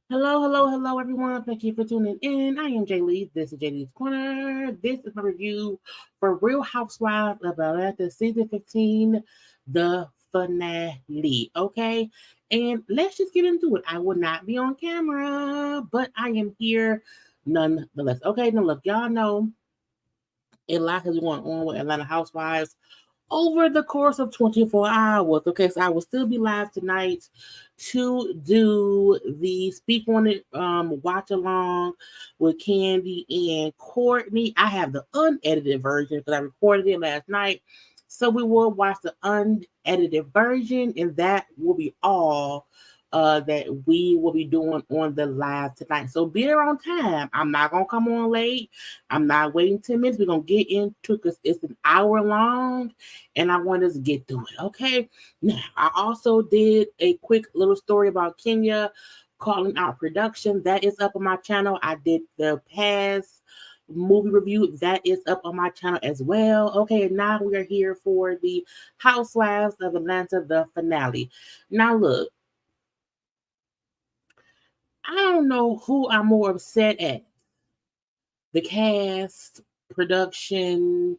Hello, everyone. Thank you for tuning in. I am Jaylee. This is JayLeesCorner. This is my review for Real Housewives of Atlanta Season 15, the finale. Okay? And let's just get into it. I will not be on camera, but I am here nonetheless. Okay? Now, look, y'all know a lot has going on with Atlanta Housewives over the course of 24 hours. Okay, so I will still be live tonight to do the speak on it watch along with Kandi and Courtney. I have the unedited version because I recorded it last night. So we will watch the unedited version, and that will be all that we will be doing on the live tonight. So be there on time. I'm not gonna come on late. I'm not waiting 10 minutes. We're gonna get into it because it's an hour long, and I want us to get through it. Okay. Now I also did a quick little story about Kenya calling out production. That is up on my channel. I did the past movie review that is up on my channel as well. Okay, and now we are here for the Housewives of Atlanta, the finale. Now look, I don't know who I'm more upset at. The cast, production,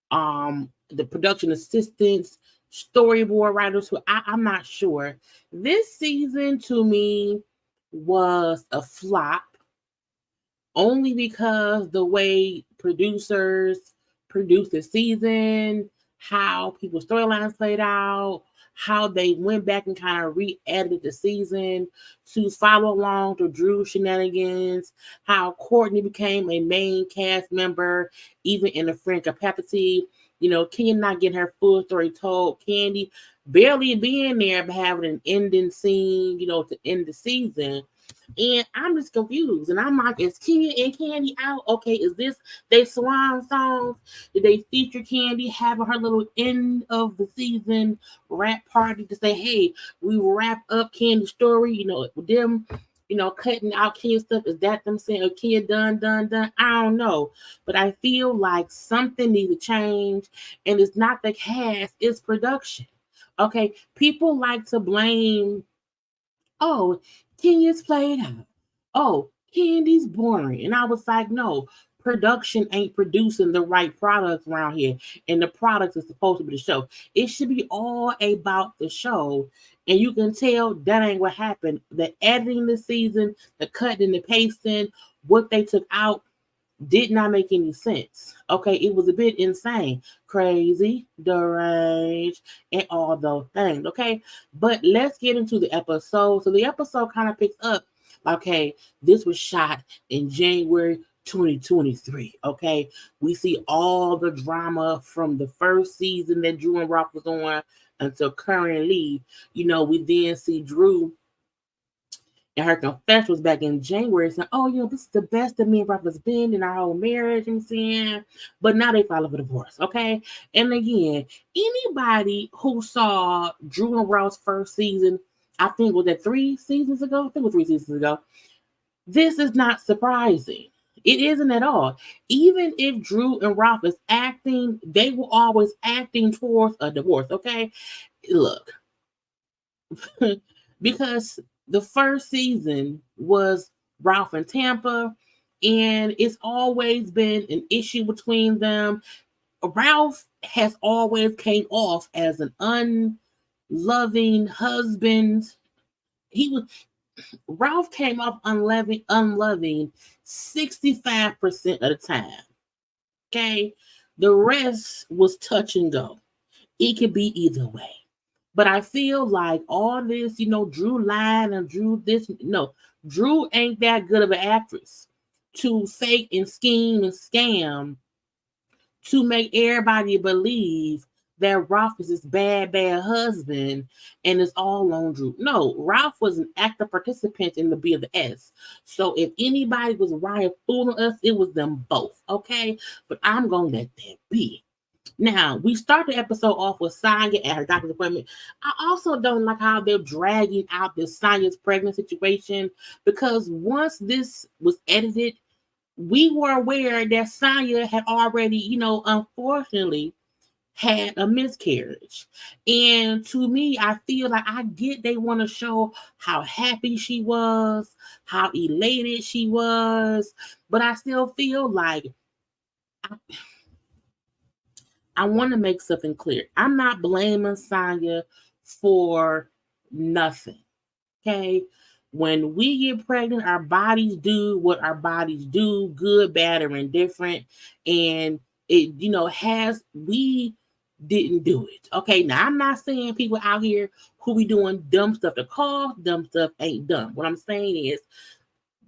the production assistants, storyboard writers, who I'm not sure. This season to me was a flop only because the way producers produced the season, how people's storylines played out, how they went back and kind of re-edited the season to follow along to Drew's shenanigans, how Courtney became a main cast member, even in a friend capacity. You know, Kenya not getting her full story told, Kandi barely being there but having an ending scene, you know, to end the season. And I'm just confused. And I'm like, is Kenya and Kandi out? Okay, is this they swan songs? Did they feature Kandi having her little end of the season rap party to say, hey, we wrap up Kandi's story, you know, with them, you know, cutting out Kenya stuff? Is that them saying, oh, Kenya done? I don't know. But I feel like something needs to change. And it's not the cast, it's production. Okay, people like to blame, oh, Kenya's played out. Oh, Kandi's boring. And I was like, no, production ain't producing the right products around here. And the product is supposed to be the show. It should be all about the show. And you can tell that ain't what happened. The editing the season, the cutting, the pasting, what they took out did not make any sense. Okay, it was a bit insane, crazy, deranged, and all those things. Okay, but let's get into the episode. So the episode kind of picks up. Okay, this was shot in January 2023. Okay, we see all the drama from the first season that Drew and Rock was on until currently. You know, we then see Drew and her confession was back in January saying, oh, you know, this is the best that me and Rock has been in our whole marriage, I'm saying. But now they filed for divorce, okay? And again, anybody who saw Drew and Ross first season, I think was that 3 seasons ago? I think it was 3 seasons ago. This is not surprising. It isn't at all. Even if Drew and Ross is acting, they were always acting towards a divorce, okay? Look, because the first season was Ralph and Tampa, and it's always been an issue between them. Ralph has always came off as an unloving husband. Ralph came off unloving 65% of the time. Okay. The rest was touch and go. It could be either way. But I feel like all this, Drew lied and Drew this. No, Drew ain't that good of an actress to fake and scheme and scam to make everybody believe that Ralph is this bad, bad husband and it's all on Drew. No, Ralph was an active participant in the B of the S. So if anybody was right fooling us, it was them both. Okay. But I'm going to let that be. Now, we start the episode off with Sanya at her doctor's appointment. I also don't like how they're dragging out this Sanya's pregnant situation, because once this was edited, we were aware that Sanya had already, unfortunately had a miscarriage. And to me, I feel like I get they want to show how happy she was, how elated she was, but I still feel like I want to make something clear. I'm not blaming Sanya for nothing. Okay. When we get pregnant, our bodies do what our bodies do, good, bad, or indifferent. And we didn't do it. Okay. Now, I'm not saying people out here who be doing dumb stuff to cause dumb stuff ain't dumb. What I'm saying is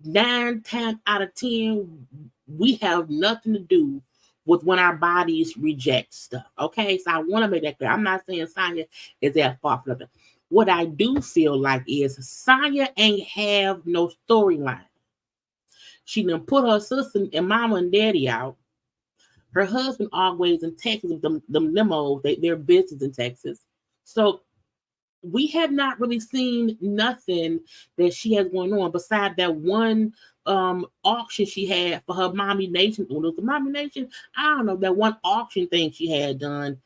9 times out of 10, we have nothing to do with when our bodies reject stuff. Okay, so I want to make that clear. I'm not saying Sanya is at fault for nothing. What I do feel like is Sanya ain't have no storyline. She done put her sister and mama and daddy out. Her husband always in Texas with them limos, their business in Texas. So we have not really seen nothing that she has going on besides that one auction she had for her Mommy Nation. Well, it was the Mommy Nation. I don't know, that one auction thing she had done.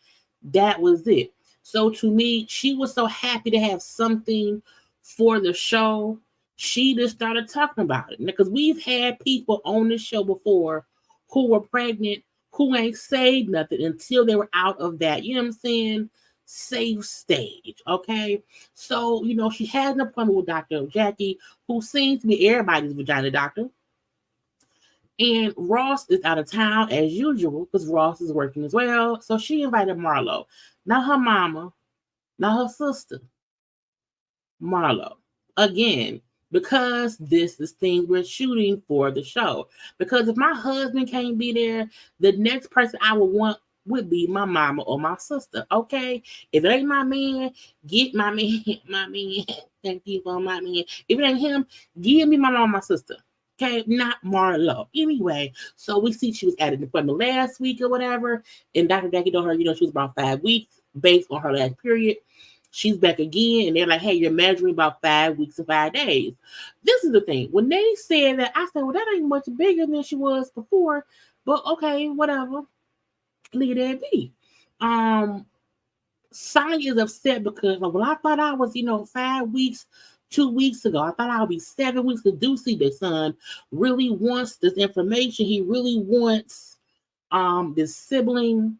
That was it. So to me, she was so happy to have something for the show. She just started talking about it. Because we've had people on this show before who were pregnant who ain't said nothing until they were out of that, you know what I'm saying, safe stage. Okay. So, she had an appointment with Dr. Jackie, who seems to be everybody's vagina doctor. And Ross is out of town as usual because Ross is working as well. So she invited Marlo, not her mama, not her sister, Marlo. Again, because this is things we're shooting for the show. Because if my husband can't be there, the next person I would want would be my mama or my sister. Okay, if it ain't my man, get my man, my man. Thank you for my man. If it ain't him, give me my mama or my sister. Okay, not Marlo. Anyway, so we see she was at an appointment last week or whatever, and Dr. Jackie told her, she was about 5 weeks based on her last period. She's back again, and they're like, hey, you're measuring about 5 weeks and 5 days. This is the thing. When they said that, I said, well, that ain't much bigger than she was before, but okay, whatever. Leave it be. Sanya is upset because, well, I thought I was, 5 weeks, 2 weeks ago. I thought I would be 7 weeks. The Ducey, the son, really wants this information. He really wants this sibling.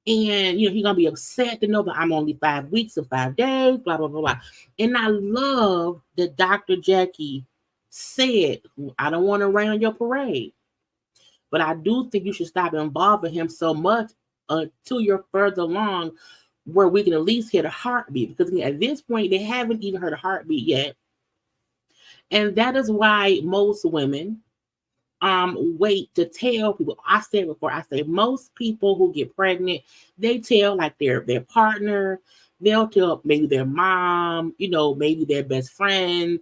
And, he's going to be upset to know that I'm only 5 weeks and 5 days, blah, blah, blah, blah. And I love that Dr. Jackie said, I don't want to rain on your parade. But I do think you should stop involving him so much until you're further along where we can at least hear the heartbeat. Because at this point, they haven't even heard a heartbeat yet. And that is why most women wait to tell people. I said before, most people who get pregnant, they tell like their partner, they'll tell maybe their mom, maybe their best friend.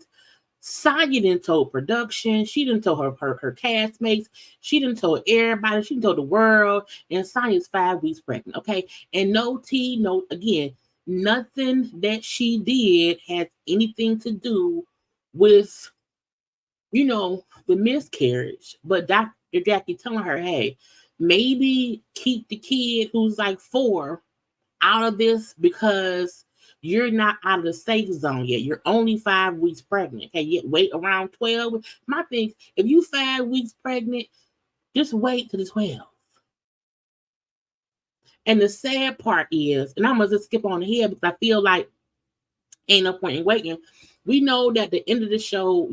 Sanya didn't tell production, she didn't tell her castmates, she didn't tell everybody, she didn't tell the world, and Sanya's 5 weeks pregnant, okay? And again, nothing that she did has anything to do with the miscarriage, but Dr. Jackie telling her, hey, maybe keep the kid who's like 4 out of this because you're not out of the safe zone yet. You're only 5 weeks pregnant. Okay, yet wait around 12. My thing, if you 5 weeks pregnant, just wait till the 12. And the sad part is, and I'm gonna just skip on ahead because I feel like ain't no point in waiting. We know that the end of the show,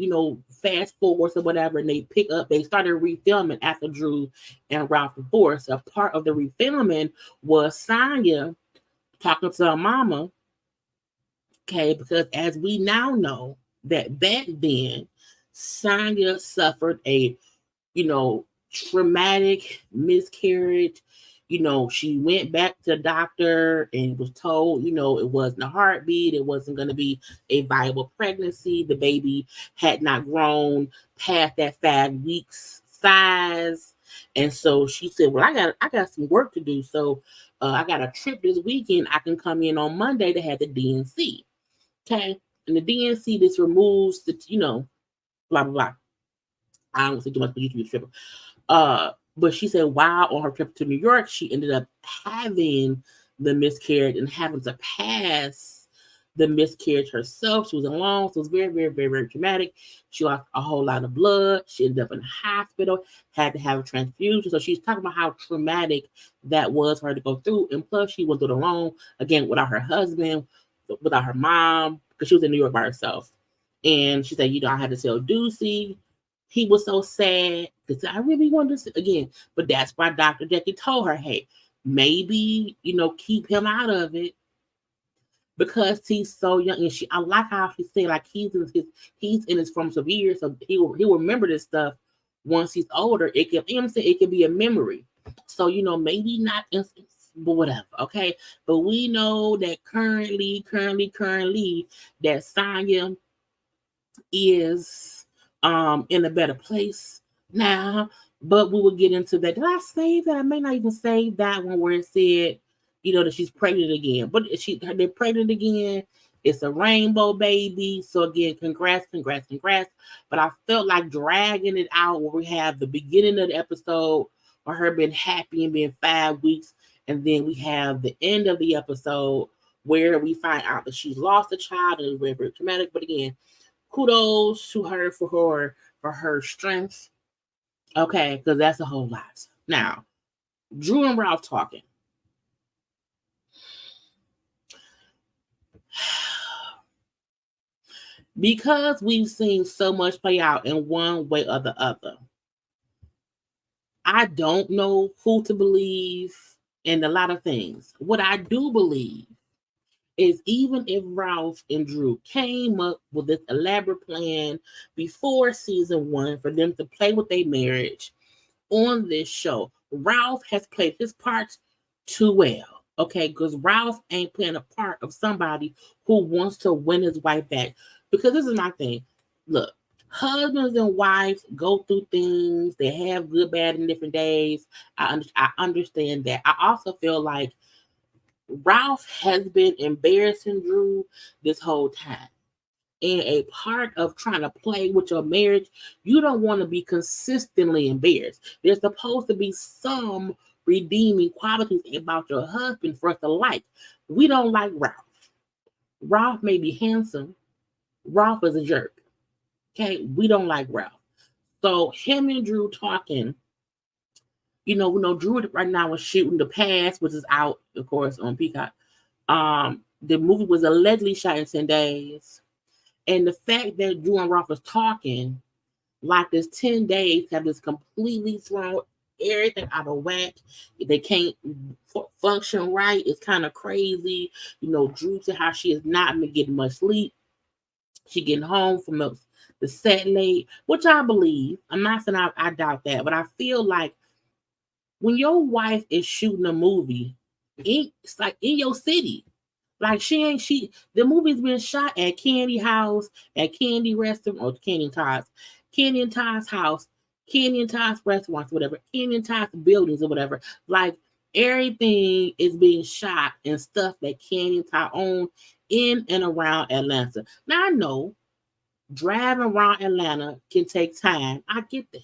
fast forwards or whatever, and they started refilming after Drew and Ralph divorced. A part of the refilming was Sanya talking to her mama, okay, because as we now know that back then, Sanya suffered a, traumatic miscarriage. She went back to the doctor and was told, it wasn't a heartbeat. It wasn't going to be a viable pregnancy. The baby had not grown past that 5 weeks size. And so she said, well, I got some work to do. So I got a trip this weekend. I can come in on Monday to have the DNC. Okay. And the DNC, this removes the, blah, blah, blah. I don't say too much, but you can be tripping. But she said while on her trip to New York, she ended up having the miscarriage and having to pass the miscarriage herself. She was alone, so it was very, very, very, very traumatic. She lost a whole lot of blood. She ended up in the hospital, had to have a transfusion. So she's talking about how traumatic that was for her to go through. And plus, she went through it alone, again, without her husband, without her mom, because she was in New York by herself. And she said, I had to tell Deucey. He was so sad because I really wanted to again, but that's why Dr. Jackie told her, hey, maybe, keep him out of it because he's so young. And I like how she said, like, he's in his formative years, so he'll remember this stuff once he's older. It can be a memory. So, maybe not instant, but whatever, okay? But we know that currently, that Sanya is in a better place now, but we will get into that. Did I save that? I may not even save that one where it said, that she's pregnant again. But they're pregnant again. It's a rainbow baby. So again, congrats. But I felt like dragging it out where we have the beginning of the episode or her being happy and being 5 weeks, and then we have the end of the episode where we find out that she's lost a child and it's very, very traumatic. But again, kudos to her for her strength. Okay, because that's a whole lot. Now, Drew and Ralph talking. Because we've seen so much play out in one way or the other, I don't know who to believe in a lot of things. What I do believe is even if Ralph and Drew came up with this elaborate plan before season 1 for them to play with their marriage on this show, Ralph has played his part too well, okay? Because Ralph ain't playing a part of somebody who wants to win his wife back. Because this is my thing. Look, husbands and wives go through things. They have good, bad, and different days. I understand that. I also feel like Ralph has been embarrassing Drew this whole time. And a part of trying to play with your marriage, you don't want to be consistently embarrassed. There's supposed to be some redeeming qualities about your husband for us to like. We don't like Ralph. Ralph may be handsome. Ralph is a jerk. Okay, we don't like Ralph. So him and Drew talking, we know Drew right now is shooting The Past, which is out, of course, on Peacock. The movie was allegedly shot in 10 days. And the fact that Drew and Ralph is talking like this 10 days have just completely thrown everything out of whack. They can't function right. It's kind of crazy. Drew said how she has not been getting much sleep. She getting home from the set late, which I believe. I'm not saying I doubt that, but I feel like when your wife is shooting a movie, it's like in your city. Like the movie's been shot at Kandi house, at Kandi restaurant, or Kandi and Todd's house, Kandi and Todd's restaurants, whatever, Kandi and Todd's buildings or whatever. Like everything is being shot and stuff that Kandi and Todd own in and around Atlanta. Now I know driving around Atlanta can take time. I get that.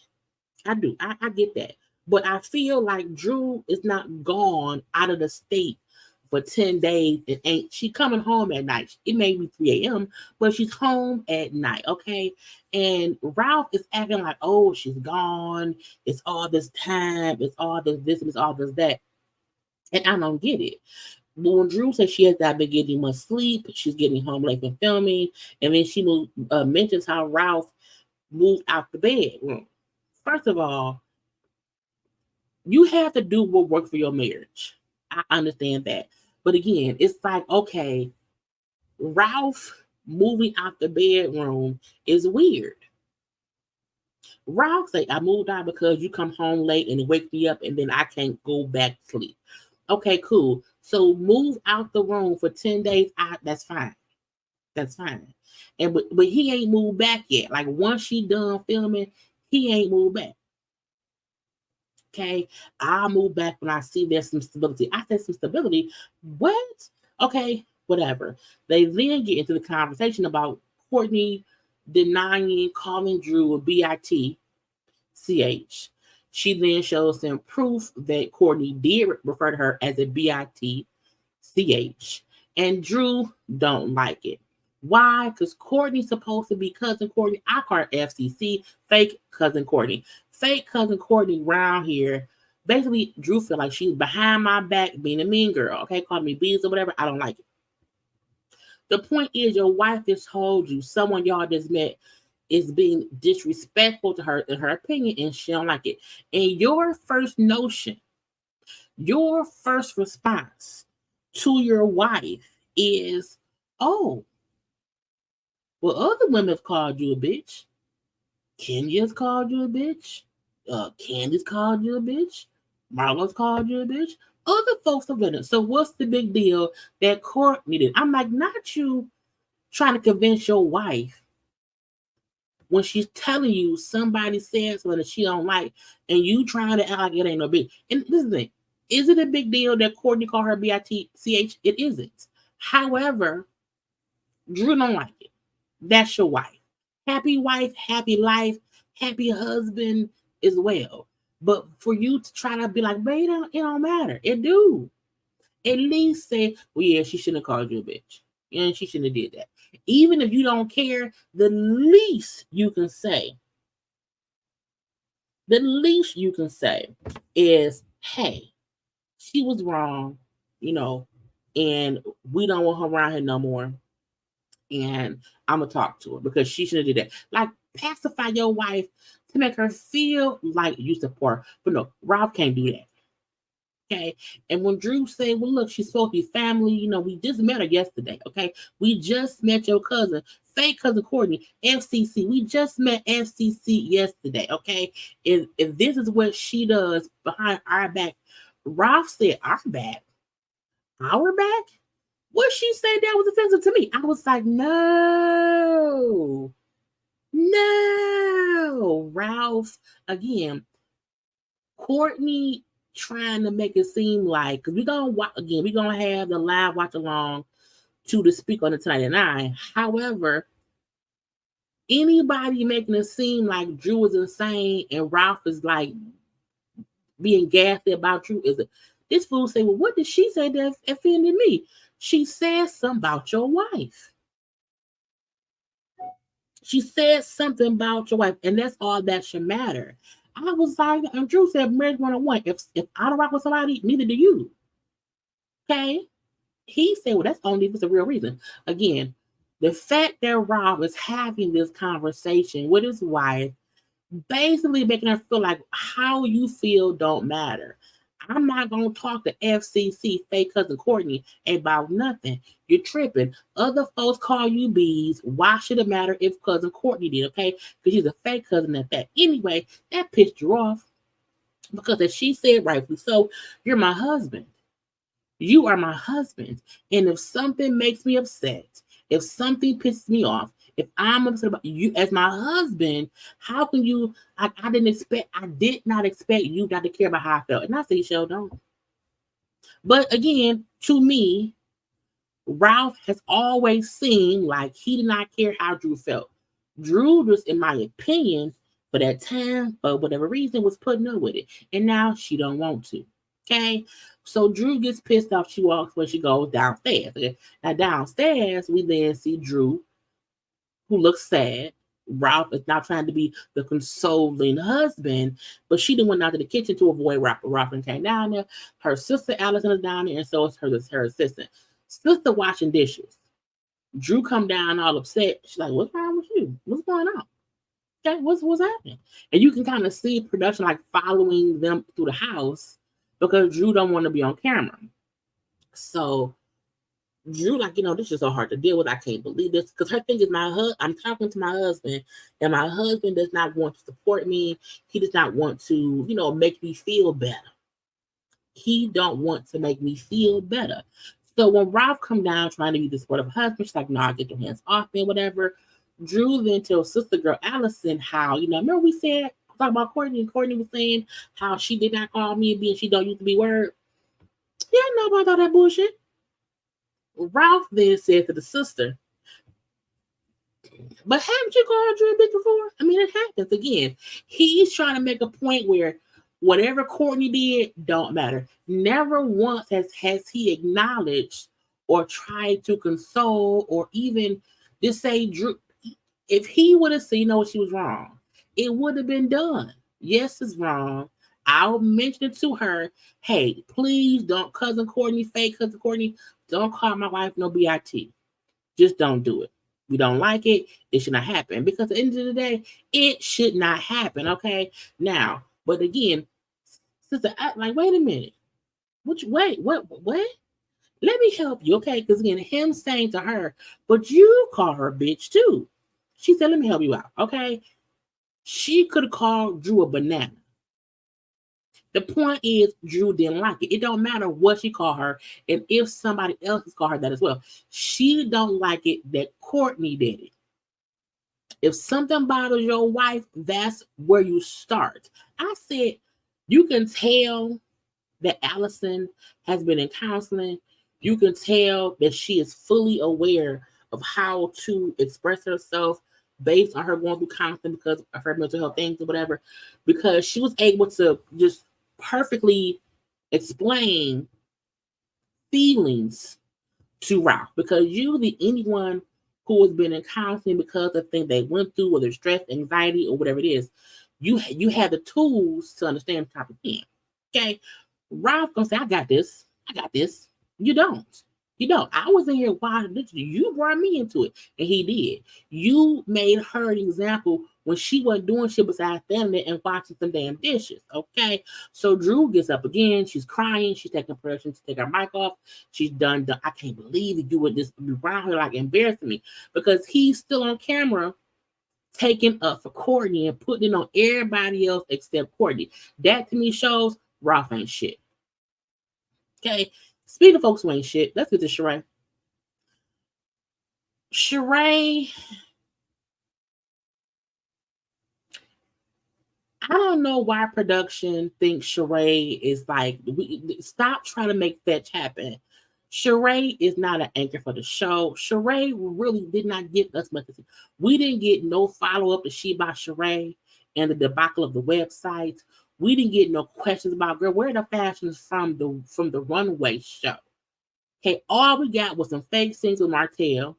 I do. I get that. But I feel like Drew is not gone out of the state for 10 days. She coming home at night. It may be 3 a.m., but she's home at night, okay? And Ralph is acting like, oh, she's gone. It's all this time. It's all this, and it's all this, that. And I don't get it. But when Drew said she has not been getting much sleep, she's getting home late from filming, and then she mentions how Ralph moved out the bedroom. First of all, you have to do what works for your marriage. I understand that. But again, it's like, okay, Ralph moving out the bedroom is weird. Ralph say, I moved out because you come home late and wake me up and then I can't go back to sleep. Okay, cool. So move out the room for 10 days. That's fine. That's fine. But he ain't moved back yet. Like once she done filming, he ain't moved back. Okay, I'll move back when I see there's some stability. I said some stability. What? Okay, whatever. They then get into the conversation about Courtney denying calling Drew a BITCH. She then shows them proof that Courtney did refer to her as a BITCH, and Drew don't like it. Why? Because Courtney's supposed to be cousin Courtney. I call her FCC, fake cousin Courtney. Fake cousin Courtney around here. Basically, Drew feel like she's behind my back being a mean girl. Okay, call me bees or whatever. I don't like it. The point is, your wife just told you someone y'all just met is being disrespectful to her in her opinion, and she don't like it. And your first notion, your first response to your wife is, oh, well, other women have called you a bitch. Kenya's called you a bitch. Kandi's called you a bitch. Marlo's called you a bitch. Other folks have done it. So what's the big deal that Courtney did? I'm like, not you trying to convince your wife when she's telling you somebody said something that she don't like, and you trying to act like it ain't no big. And this is the thing. Is it a big deal that Courtney called her BITCH? It isn't. However, Drew don't like it. That's your wife. Happy wife, happy life, happy husband as well. But for you to try to be like, babe, it don't matter. It do. At least say, well, yeah, she shouldn't have called you a bitch. And she shouldn't have did that. Even if you don't care, the least you can say is, hey, she was wrong, and we don't want her around here no more. And I'm gonna talk to her because she should have did that. Like pacify your wife to make her feel like you support her. But no, Rob can't do that. Okay. And when Drew said, well, look, she's supposed to be family, we just met her yesterday. Okay. We just met your cousin, fake cousin Courtney, FCC. We just met FCC yesterday. Okay. If this is what she does behind our back, Rob said, our back? Our back? What she said that was offensive to me. I was like, no, Ralph. Again, Courtney trying to make it seem like, because we're gonna have the live watch along to the Speak on the Tonight at 9. However, anybody making it seem like Drew is insane and Ralph is like being gassy about Drew this fool say, well, what did she say that offended me? She said something about your wife. She said something about your wife, and that's all that should matter. I was like, and Drew said, marriage 101. If I don't rock with somebody, neither do you. Okay? He said, well, that's only if it's a real reason. Again, the fact that Rob is having this conversation with his wife, basically making her feel like how you feel don't matter. I'm not going to talk to FCC, fake cousin Courtney, about nothing. You're tripping. Other folks call you bees. Why should it matter if cousin Courtney did, okay? Because she's a fake cousin at that. Anyway, that pissed you off. Because as she said rightfully so, you're my husband. You are my husband. And if something makes me upset, if something pisses me off, if I'm upset about you as my husband, how can you? I did not expect you not to care about how I felt. And I say, Shell, don't. But again, to me, Ralph has always seemed like he did not care how Drew felt. Drew was, in my opinion, for that time, for whatever reason, was putting up with it. And now she don't want to. Okay? So Drew gets pissed off. She walks when she goes downstairs. Okay? Now downstairs, we then see Drew, who looks sad, Ralph is now trying to be the consoling husband, but she didn't went out to the kitchen to avoid Ralph. Ralph and came down there. Her sister Allison is down there, and so is her assistant. Sister washing dishes. Drew come down all upset. She's like, "What's wrong with you? What's going on? Okay, what's happening?" And you can kind of see production like following them through the house because Drew don't want to be on camera. So Drew, like, this is so hard to deal with. I can't believe this. Because her thing is I'm talking to my husband, and my husband does not want to support me. He does not want to, make me feel better. He don't want to make me feel better. So when Ralph come down trying to be the supportive husband, she's like, "No, get your hands off me," whatever. Drew then tells sister girl Allison how, remember we said, talk about Courtney, and Courtney was saying how she did not call me and she don't use the B word. Yeah, I know about all that bullshit. Ralph then said to the sister, "But haven't you called Drew a bitch before?" I mean, it happens again. He's trying to make a point where whatever Courtney did don't matter. Never once has he acknowledged or tried to console or even just say Drew. If he would have seen, she was wrong, it would have been done. Yes, it's wrong. I'll mention it to her. Hey, please don't, cousin Courtney, fake cousin Courtney, don't call my wife no BIT. Just don't do it. We don't like it. It should not happen. Because at the end of the day, it should not happen. Okay. Now, but again, sister, like, wait a minute. What? Let me help you, okay? Because again, him saying to her, "But you call her bitch too." She said, "Let me help you out, okay?" She could have called Drew a banana. The point is, Drew didn't like it. It don't matter what she called her, and if somebody else has called her that as well. She don't like it that Courtney did it. If something bothers your wife, that's where you start. I said, you can tell that Allison has been in counseling. You can tell that she is fully aware of how to express herself based on her going through counseling because of her mental health things or whatever, because she was able to just perfectly explain feelings to Ralph. Because usually anyone who has been in counseling because of things they went through, whether stress, anxiety, or whatever it is, you have the tools to understand the topic. Okay, Ralph gonna say, "I got this. I got this." You don't. You don't. I was in here. Why? You brought me into it, and he did. You made her an example when she wasn't doing shit besides standing there and washing some damn dishes. Okay, so Drew gets up again. She's crying. She's taking pressure to take her mic off. She's done. I can't believe that you would just be around her like embarrassing me, because he's still on camera taking up for Courtney and putting it on everybody else except Courtney. That to me shows Ralph ain't shit. Okay, speaking of folks who ain't shit, let's get to Sheree. Sheree, I don't know why production thinks Sheree is like, stop trying to make fetch happen. Sheree is not an anchor for the show. Sheree really did not give us much. We didn't get no follow-up to She By Sheree and the debacle of the website. We didn't get no questions about, girl, where are the fashions from the runway show? Okay, all we got was some fake scenes with Martell,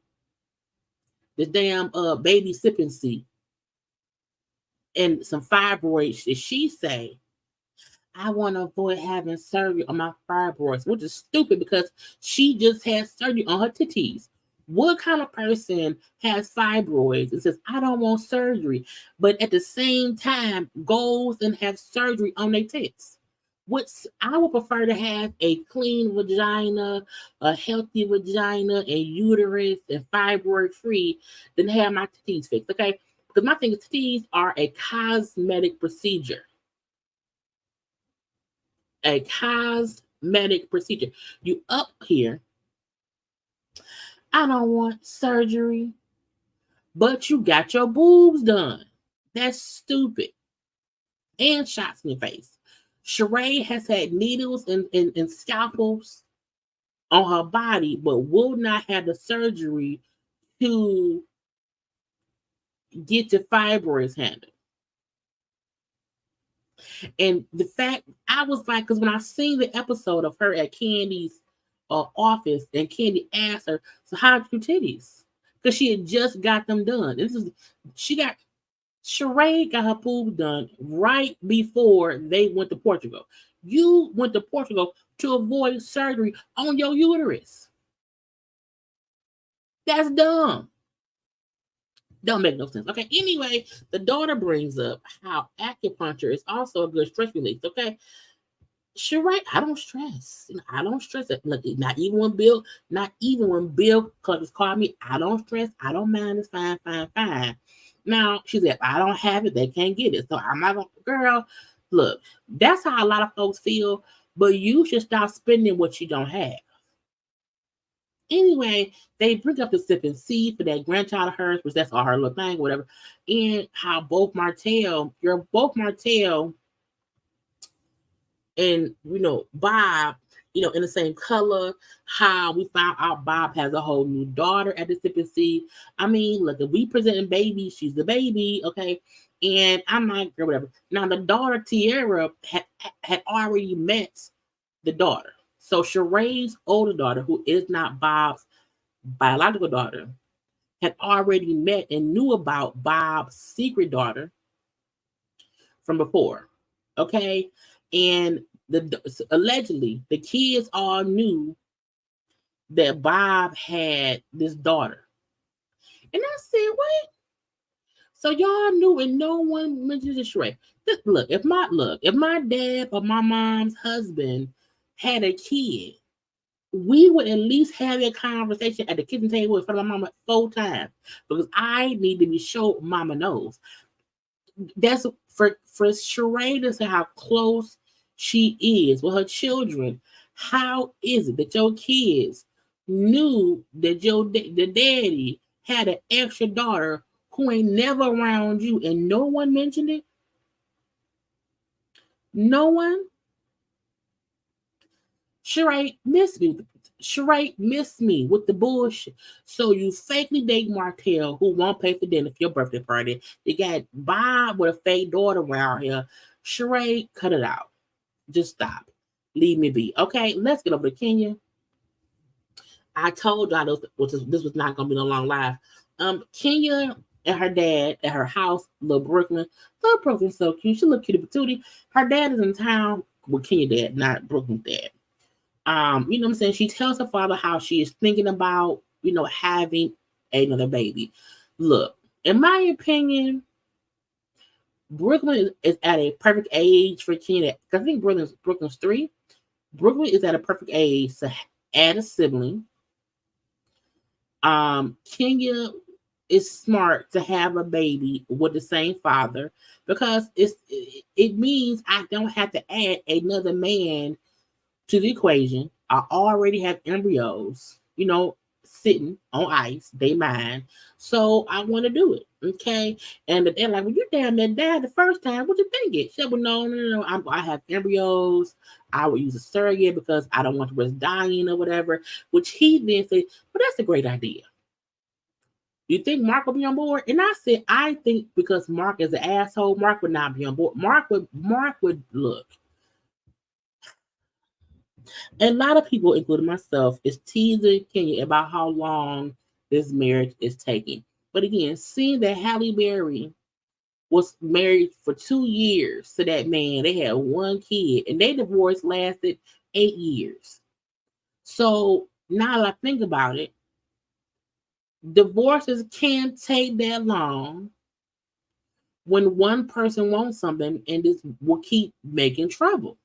the damn baby sipping seat, and some fibroids that she say, "I want to avoid having surgery on my fibroids," which is stupid because she just had surgery on her titties. What kind of person has fibroids and says, "I don't want surgery," but at the same time goes and has surgery on their tits? I would prefer to have a clean vagina, a healthy vagina, and uterus and fibroid free than have my titties fixed, okay? Because my thing is, titties are a cosmetic procedure. A cosmetic procedure. You up here, "I don't want surgery," but you got your boobs done. That's stupid. And shots in your face. Sheree has had needles and scalpels on her body, but will not have the surgery to get your fibroids handled. And the fact, I was like, because when I seen the episode of her at Kandi's office, and Kandi asked her, "So how'd your titties?" because she had just got them done. Sheree got her boobs done right before they went to Portugal. You went to Portugal to avoid surgery on your uterus. That's dumb. Don't make no sense. Okay. Anyway, the daughter brings up how acupuncture is also a good stress release. Okay. Sheree, I don't stress. I don't stress it. Look, not even when Bill Cluckers called me, I don't stress. I don't mind. It's fine, fine, fine. Now, she said, I don't have it. They can't get it. So I'm not going to, girl, look, that's how a lot of folks feel, but you should stop spending what you don't have. Anyway, they bring up the sip and see for that grandchild of hers, which that's all her little thing, whatever, and how both Martell and Bob, in the same color. How we found out Bob has a whole new daughter at the sip and see. I mean, look, if we presenting baby, she's the baby, okay. And I'm like, girl, whatever. Now the daughter Tiara had already met the daughter. So Sheree's older daughter, who is not Bob's biological daughter, had already met and knew about Bob's secret daughter from before. Okay. And allegedly, the kids all knew that Bob had this daughter. And I said, wait. So y'all knew and no one mentioned the Shrek. Look, if my dad or my mom's husband had a kid, we would at least have that conversation at the kitchen table in front of my mama 4 times. Because I need to be sure mama knows. That's for Sheree to say how close she is with her children. How is it that your kids knew that the daddy had an extra daughter who ain't never around you and no one mentioned it? No one? Sheree missed me with the bullshit. So you fakely date Martell, who won't pay for dinner for your birthday party. You got Bob with a fake daughter around here. Sheree, cut it out. Just stop. Leave me be. Okay, let's get over to Kenya. I told y'all this was not going to be a long live. Kenya and her dad at her house, Little Brooklyn. Little Brooklyn's so cute. She look cute patootie. Her dad is in town with Kenya dad, not Brooklyn's dad. You know what I'm saying? She tells her father how she is thinking about, having another baby. Look, in my opinion, Brooklyn is at a perfect age for Kenya. I think Brooklyn's 3. Brooklyn is at a perfect age to add a sibling. Kenya is smart to have a baby with the same father because it means I don't have to add another man to the equation. I already have embryos, sitting on ice. They mine. So I want to do it. Okay. And they're like, well, you damn that died the first time. What you think it? She said, well, no. I have embryos. I would use a surrogate because I don't want to risk dying or whatever. Which he then said, well, that's a great idea. You think Mark will be on board? And I said, I think because Mark is an asshole, Mark would not be on board. Mark would look. And a lot of people, including myself, is teasing Kenya about how long this marriage is taking. But again, seeing that Halle Berry was married for 2 years to that man, they had 1 kid, and their divorce lasted 8 years. So now that I think about it, divorces can't take that long when one person wants something and this will keep making trouble.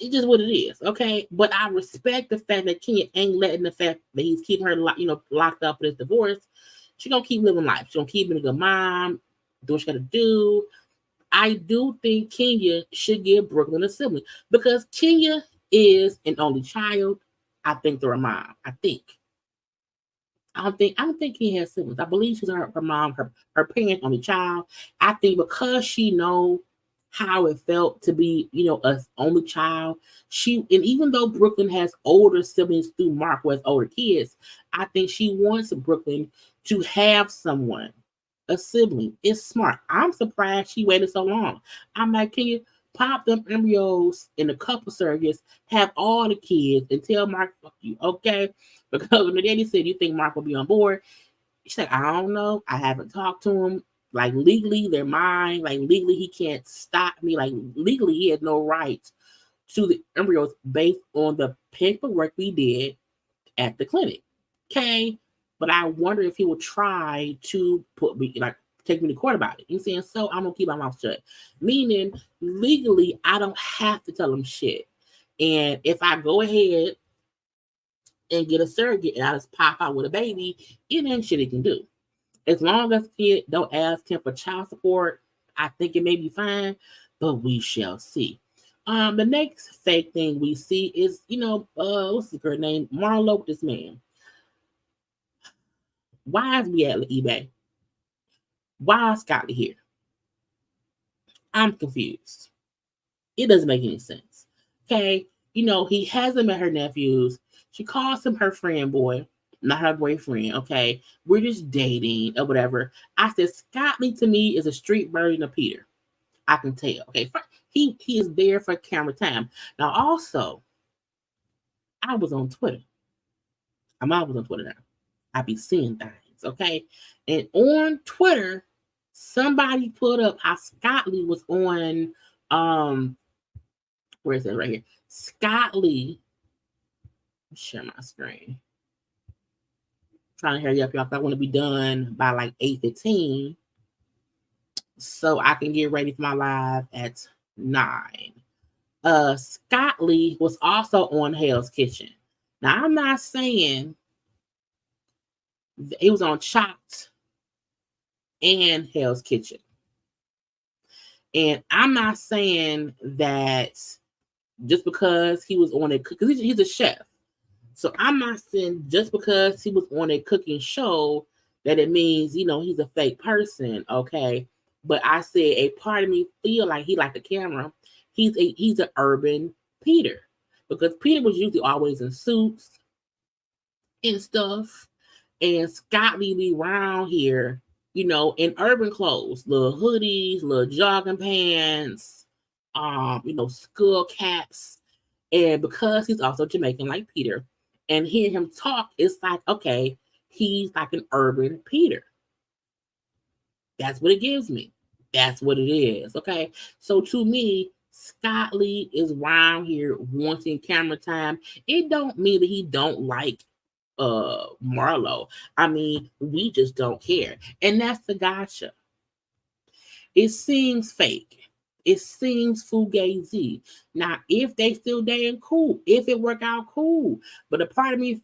It's just what it is, okay? But I respect the fact that Kenya ain't letting the fact that he's keeping her, locked up with his divorce. She's gonna keep living life. She's gonna keep being a good mom, do what she gotta do. I do think Kenya should give Brooklyn a sibling because Kenya is an only child. I think they're a mom. I don't think he has siblings. I believe she's her mom, her parent, only child. I think because she know how it felt to be, a only child. And even though Brooklyn has older siblings through Mark who has older kids, I think she wants Brooklyn to have someone, a sibling. It's smart. I'm surprised she waited so long. I'm like, pop them embryos in a couple surrogates, have all the kids, and tell Mark, fuck you, okay? Because when the daddy said, you think Mark will be on board? She's like, I don't know. I haven't talked to him. Like, legally, they're mine. Like, legally, he can't stop me. Like, legally, he has no right to the embryos based on the paperwork we did at the clinic. Okay? But I wonder if he will try to put me, like, take me to court about it. You know what I'm saying? So I'm going to keep my mouth shut. Meaning, legally, I don't have to tell him shit. And if I go ahead and get a surrogate and I just pop out with a baby, it ain't shit he can do. As long as kid don't ask him for child support, I think it may be fine, but we shall see. The next fake thing we see is, what's the girl name? Marlo, this man. Why is we at eBay? Why is Scotty here? I'm confused. It doesn't make any sense. Okay, he hasn't met her nephews. She calls him her friend boy, not her boyfriend. Okay, we're just dating or whatever. I said Scotty to me is a street version of Peter. I can tell. Okay, he is there for camera time. Now, also, I was on Twitter. I'm always on Twitter now. I be seeing things. Okay, and on Twitter, somebody put up how Scott Lee was on. Where is it? Right here. Scott Lee. Share my screen. Trying to hurry up, y'all. I want to be done by like 8:15, so I can get ready for my live at 9. Scott Lee was also on Hell's Kitchen. Now, I'm not saying he was on Chopped and Hell's Kitchen. And I'm not saying that just because he was on it, because he's a chef. So I'm not saying just because he was on a cooking show that it means, he's a fake person, okay? But I said a part of me feel like he like the camera. He's an urban Peter, because Peter was usually always in suits and stuff, and Scott Lee be around here, in urban clothes, little hoodies, little jogging pants, skull caps, and because he's also Jamaican like Peter, and hearing him talk, it's like, okay, he's like an urban Peter. That's what it gives me. That's what it is. Okay. So to me, Scott Lee is around here wanting camera time. It don't mean that he don't like Marlo. I mean, we just don't care. And that's the gotcha. It seems fake. It seems fugazi. Now, if they still dating, cool. If it work out, cool. But a part of me,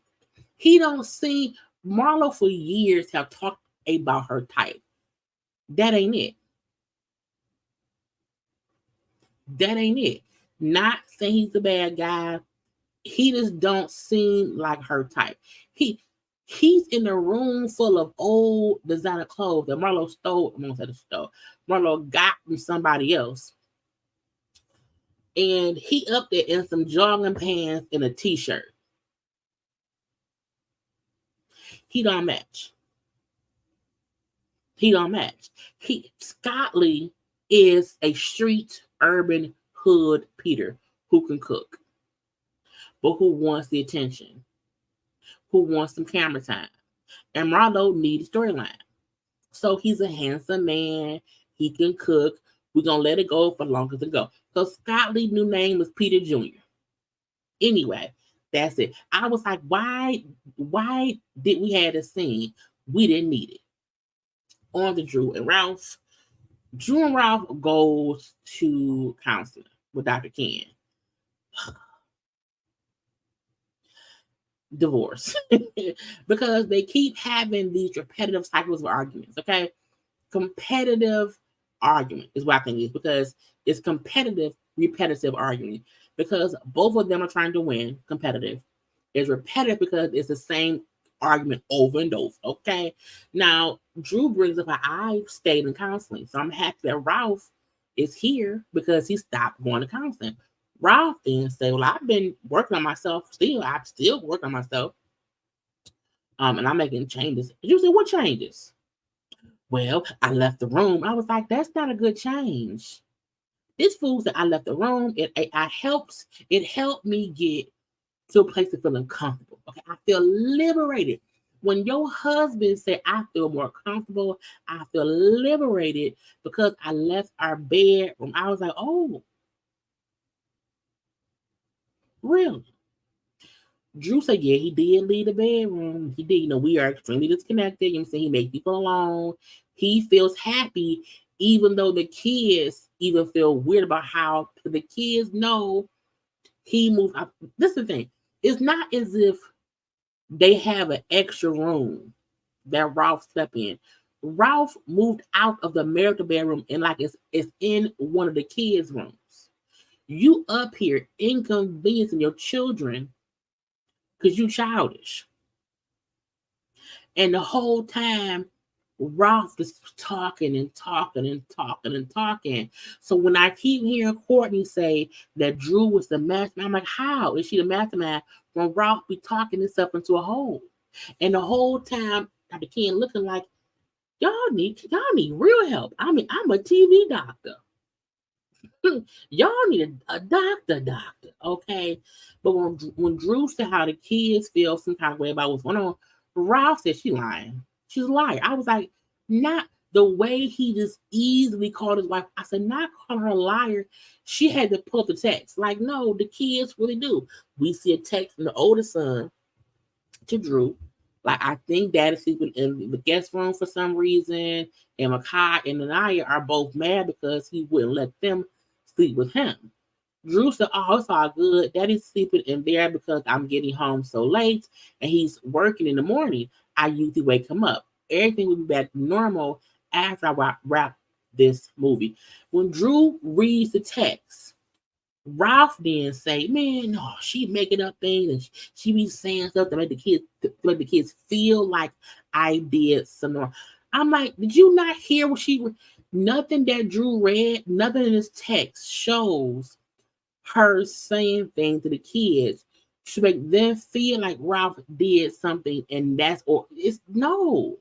he don't see Marlo for years have talked about her type. That ain't it. That ain't it. Not saying he's a bad guy. He just don't seem like her type. He's in a room full of old designer clothes that Marlo stole. I'm gonna say the stole. Marlo got from somebody else. And he up there in some jogging pants and a t-shirt. He don't match. He don't match. Scott Lee is a street, urban, hood Peter who can cook, but who wants the attention, who wants some camera time. And Marlo needs storyline. So he's a handsome man. He can cook. We're going to let it go for long as it go. So Scott Lee's new name was Peter Jr. Anyway, that's it. I was like, why did we have this scene? We didn't need it. On to Drew and Ralph. Drew and Ralph goes to counseling with Dr. Ken. Divorce. Because they keep having these repetitive cycles of arguments, okay? Competitive argument is what I think it is, because it's competitive, repetitive argument. Because both of them are trying to win competitive. It's repetitive because it's the same argument over and over, okay? Now, Drew brings up how I've stayed in counseling. So I'm happy that Ralph is here because he stopped going to counseling. Ralph then said, well, I've been working on myself still. I'm still working on myself. And I'm making changes. You said, what changes? Well, I left the room. I was like, that's not a good change. This fool said I left the room. It helped me get to a place of feeling comfortable. Okay, I feel liberated. When your husband said, I feel more comfortable, I feel liberated because I left our bedroom. I was like, oh, really? Drew said, yeah, he did leave the bedroom. He did. We are extremely disconnected. You know what I'm saying? He makes people alone. He feels happy, even though the kids even feel weird about how the kids know he moved out. This is the thing. It's not as if they have an extra room that Ralph slept in. Ralph moved out of the marital bedroom and like it's in one of the kids' rooms. You up here inconveniencing your children because you childish. And the whole time, Ralph is talking and talking and talking and talking. So when I keep hearing Courtney say that Drew was the mastermind, I'm like, how is she the mastermind when Ralph be talking himself into a hole? And the whole time, I became looking like, y'all need real help. I mean, I'm a TV doctor. Y'all need a doctor, okay? But when Drew said how the kids feel some kind of way about what's going on, Ralph said she lying. She's a liar. I was like, not the way he just easily called his wife. I said, not calling her a liar. She had to pull up the text. Like, no, the kids really do. We see a text from the oldest son to Drew. Like, I think Dad is sleeping in the guest room for some reason. And Makai and Anaya are both mad because he wouldn't let them sleep with him. Drew said, oh, it's all good. Daddy's sleeping in there because I'm getting home so late and he's working in the morning. I usually wake him up. Everything will be back to normal after I wrap this movie. When Drew reads the text, Ralph then say, man, no, she making up things and she be saying stuff to make the kids feel like I did something wrong. I'm like, did you not hear what nothing that Drew read, nothing in this text shows her saying things to the kids to make them feel like Ralph did something and it's no.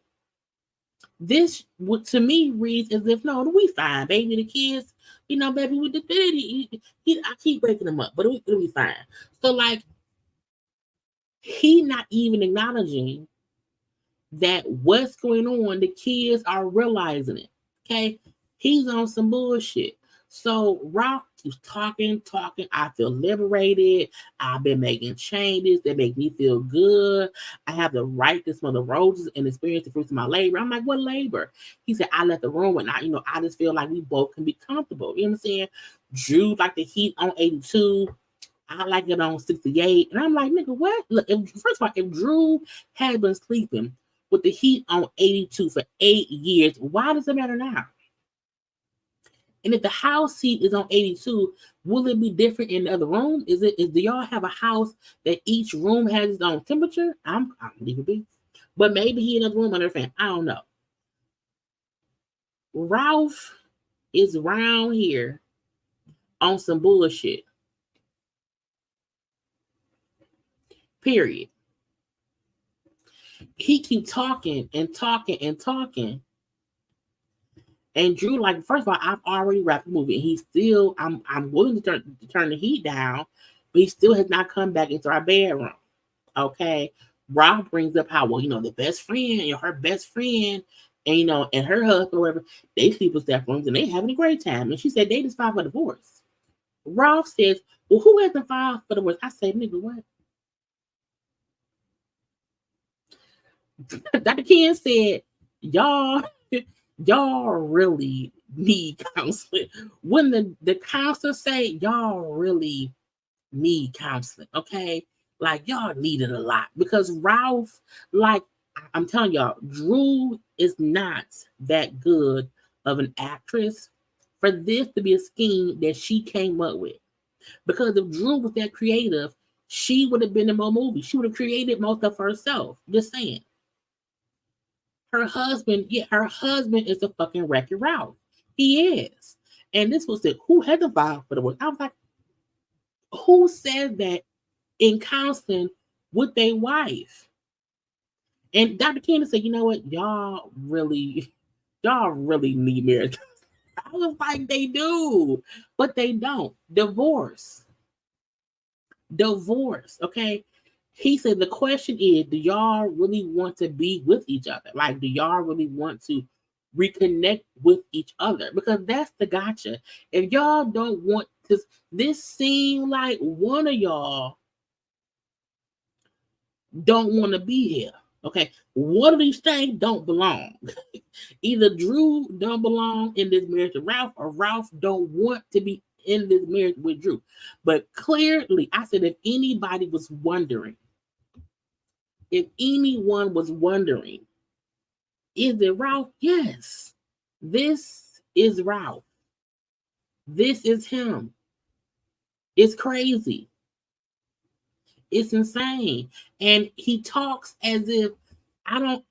This to me reads as if no, we fine, baby. The kids, baby, with I keep breaking them up, but it'll be fine. So like, he not even acknowledging that what's going on, the kids are realizing it. Okay, he's on some bullshit. So Ralph keeps talking. I feel liberated. I've been making changes that make me feel good. I have the right to smell the roses and experience the fruits of my labor. I'm like, what labor? He said, I left the room and I just feel like we both can be comfortable. You know what I'm saying? Drew like the heat on 82. I like it on 68. And I'm like, nigga, what? Look, first of all, if Drew had been sleeping with the heat on 82 for 8 years, why does it matter now? And if the house heat is on 82, will it be different in the other room? Do y'all have a house that each room has its own temperature? I'm leave it be. But maybe he in another room under a fan. I don't know. Ralph is around here on some bullshit. Period. He keep talking and talking and talking. And Drew, like, first of all, I've already wrapped the movie, and he's still, I'm willing to turn the heat down, but he still has not come back into our bedroom. Okay. Rob brings up how, well, the best friend, her best friend, and and her husband, or whatever, they sleep with step rooms and they having a great time. And she said they just filed for divorce. Ralph says, well, who hasn't filed for divorce? I say, nigga, what? Dr. Ken said, y'all really need counseling. When the counselor say y'all really need counseling, okay? Like, y'all need it a lot because Ralph, like, I'm telling y'all, Drew is not that good of an actress for this to be a scheme that she came up with. Because if Drew was that creative, she would have been in more movies. She would have created most of herself. Just saying. Her husband is a fucking Wreck-It Ralph. He is. And this was it. Who had to file for the work? I was like, who said that in counseling with their wife? And Dr. Candace said, you know what? Y'all really need marriage. I was like, they do, but they don't. Divorce. Okay. He said the question is, do y'all really want to be with each other? Like, do y'all really want to reconnect with each other? Because that's the gotcha. If y'all don't want to, this seems like one of y'all don't want to be here. Okay. One of these things don't belong. Either Drew don't belong in this marriage to Ralph, or Ralph don't want to be in this marriage with Drew. But clearly, I said, if anybody was wondering, if anyone was wondering, is it Ralph? Yes. This is Ralph. This is him. It's crazy. It's insane. And he talks as if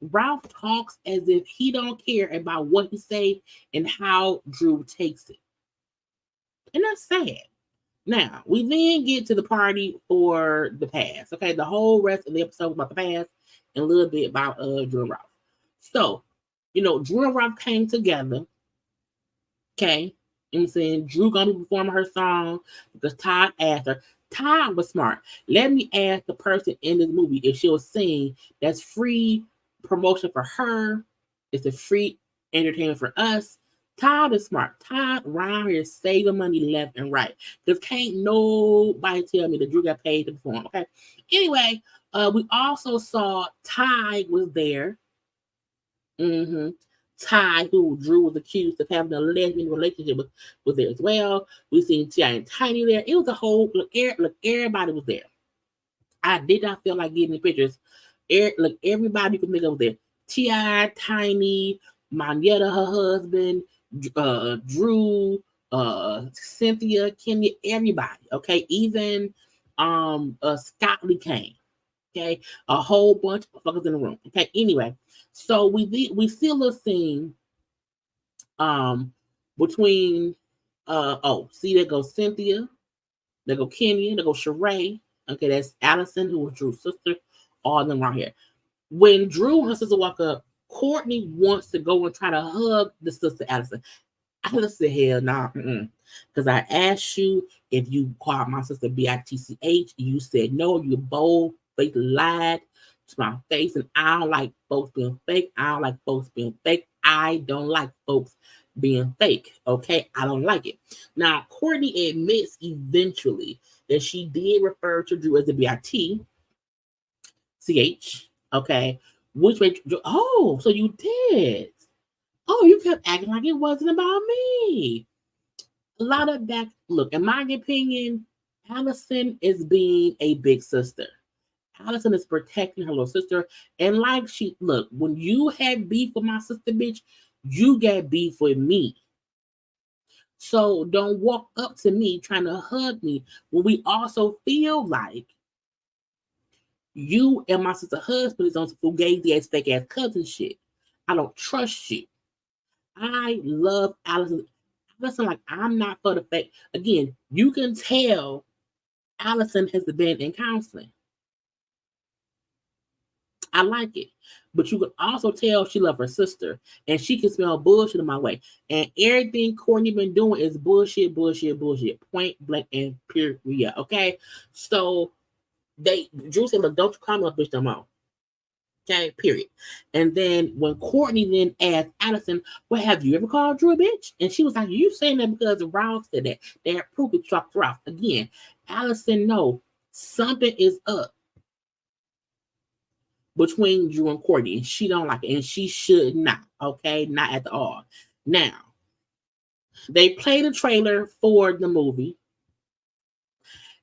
Ralph talks as if he don't care about what he say and how Drew takes it. And that's sad. Now, we then get to the party for the past. Okay, the whole rest of the episode was about the past and a little bit about Drew and Ralph. So, Drew and Ralph came together. Okay. I'm saying Drew gonna be performing her song because Todd asked her. Todd was smart. Let me ask the person in this movie if she'll sing. That's free promotion for her. It's a free entertainment for us. Todd is smart. Todd around here saving money left and right. Because can't nobody tell me that Drew got paid to perform. Okay. Anyway, we also saw Ty was there. Mm-hmm. Ty, who Drew was accused of having a lesbian relationship with, was there as well. We seen T.I. and Tiny there. It was a whole look. Everybody was there. I did not feel like getting the pictures. Everybody you could think of was there. T.I., Tiny, Manietta, her husband, Drew, Cynthia, Kenya, everybody. Okay, even Scott Lee came. Okay, a whole bunch of fuckers in the room. Okay, anyway, so we see a little scene between see, there goes Cynthia, there go Kenya, there go Sheree. Okay, that's Allison, who was Drew's sister. All of them right here. When Drew and her sister walk up, Courtney wants to go and try to hug the sister Allison. I said, hell nah, because I asked you if you called my sister Bitch. You said no. You both fake lied to my face, and I don't like folks being fake. I don't like folks being fake. I don't like folks being fake. Okay, I don't like it. Now, Courtney admits eventually that she did refer to Drew as the Bitch. Okay, which made so you did. Oh, you kept acting like it wasn't about me. A lot of that. Look, in my opinion, Allison is being a big sister. Allison is protecting her little sister. And like when you had beef with my sister, bitch, you got beef with me. So don't walk up to me trying to hug me when we also feel like you and my sister's husband is on some fugazi ass fake ass cousin shit. I don't trust you. I love Allison. Allison, like, I'm not for the fake. Again, you can tell Allison has been in counseling. I like it. But you can also tell she loves her sister. And she can smell bullshit in my way. And everything Courtney been doing is bullshit. Point blank and period. Okay? So Drew said, look, don't you call me a bitch no more. Okay, period. And then when Courtney then asked Allison, well, have you ever called Drew a bitch? And she was like, you saying that because Ralph said that. They had proof it dropped Ralph. Again, Allison, no, something is up between Drew and Courtney, and she don't like it, and she should not. Okay, not at all. Now, they played a trailer for the movie.